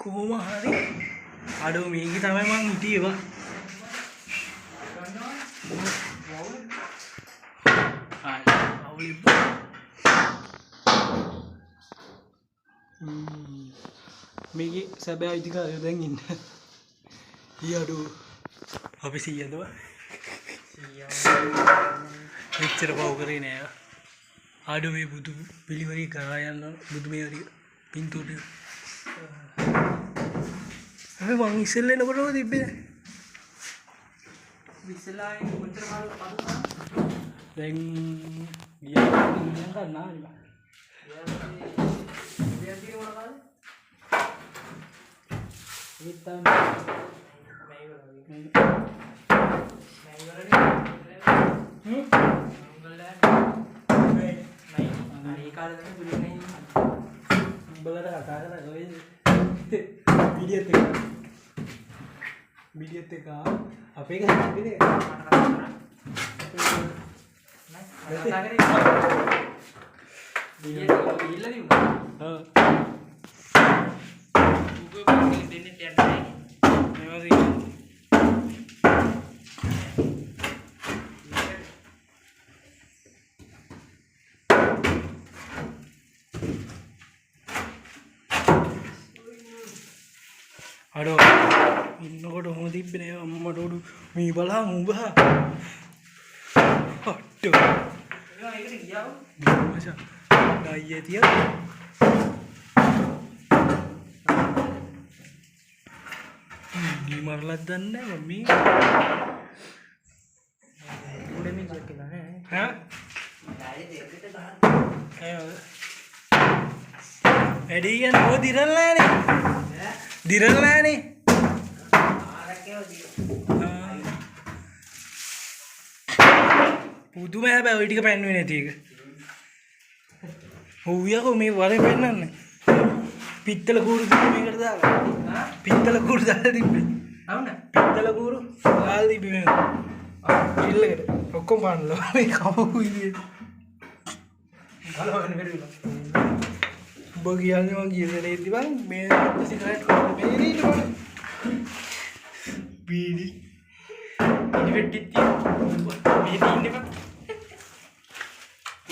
කොහොම හරි අඩෝ මේක තමයි මං හිටියේ වා මේකේ සැබෑ අයිතිකාරයෝ දැන් ඉන්නේ ඊ අඩෝ අපි 100ද එච්චර පව් කරේ නෑ ආඩෝ මේ බුදු පිළිවෙලි කරා යන්න බුදු මේ හරි පින්තූරේ අපි මං ඉස්සෙල්ලා එනකොටම තිබ්බේ ඉස්සෙල්ලා කොච්චර කාලෙ පදුනා දැන් ගියා ගන්න නාලි බා ගියා තියෙන මොන කාලේ ඊතම Video teka apa yang ini? Aduh, ini kok udah mau tiba nih, mama dulu mie balang ubah. Aduh, masa gaya dia. Di marlatan deh, mami. Udah nih jadi mana? Hah? Ayo. Edian, oh dirala nih. Dirala nih. පුදුම හැබැයි ඔය ටික පෙන්වෙන්නේ නැති එක. හොවියකෝ මේ වරේ පෙන්නන්නේ. පිත්තල කූරු තිබ්බේ මේකට දාලා. හා? පිත්තල කූරු දාලා තිබ්බේ. අවුන? පිත්තල කූරු දාලා තිබ්බේ මේක. ඉල්ලකට. ඔක්කොම පාන්නලා. මේ කවු විදියට. ගලවන්න බැරිලා. ඔබ කියන්නේ මං කියන්නේ නේද බං මේ සිගරට් මේ ඉන්න බං. බීඩි. ඉඩි වෙට්ටිත් තියෙනවා. මේ ඉන්නේ බං.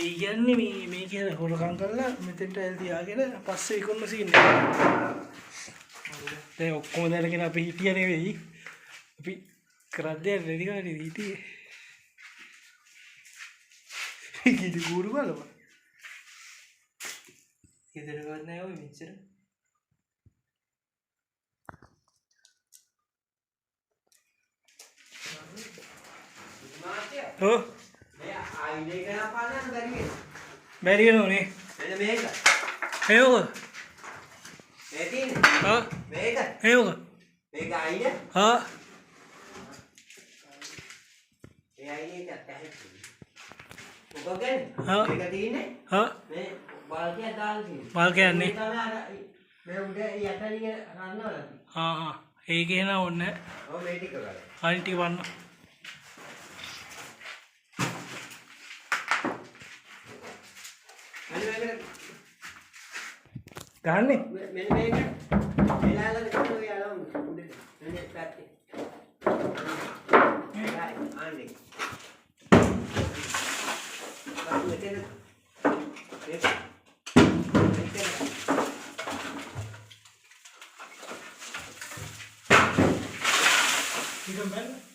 ඒ කියන්නේ මේ කියන හොරකම් කරලා මෙතෙන්ට ඇල් තියාගෙන පස්සේ ඉක්කොන්න සීන් එක. දැන් ඔක්කොම දැනගෙන අපි හිටියා නෙවෙයි. අපි කරද්දී රෙඩි කරලා හිටියේ. කිදි ගුරු බලපන්. ගෙදර ගන්න නෑ ඔය මෙච්චර. ඔව් ආයිඩේ කරලා පාන්න බැරි වෙනවා. බැරි වෙනෝනේ. මෙන්න මේක. හේවක. මේ තියෙන්නේ. හා. මේක. හේවක. මේක ආයිඩේ. හා. ඒ ආයිඩේ එක ඇහෙන්නේ. ඔබ ගන්නේ. හා. මේක තියෙන්නේ. හා. මේ बालकिया दाल थी बालकिया नहीं मैं उधर यात्रा रान्ना वाला थी हाँ हाँ एक ही ना उन्ने वो मेटी कर रहा है आंटी वाला कहाँ नहीं मैंने मेला लगा तो यार हम मैंने करते आने बात में तेरे You remember?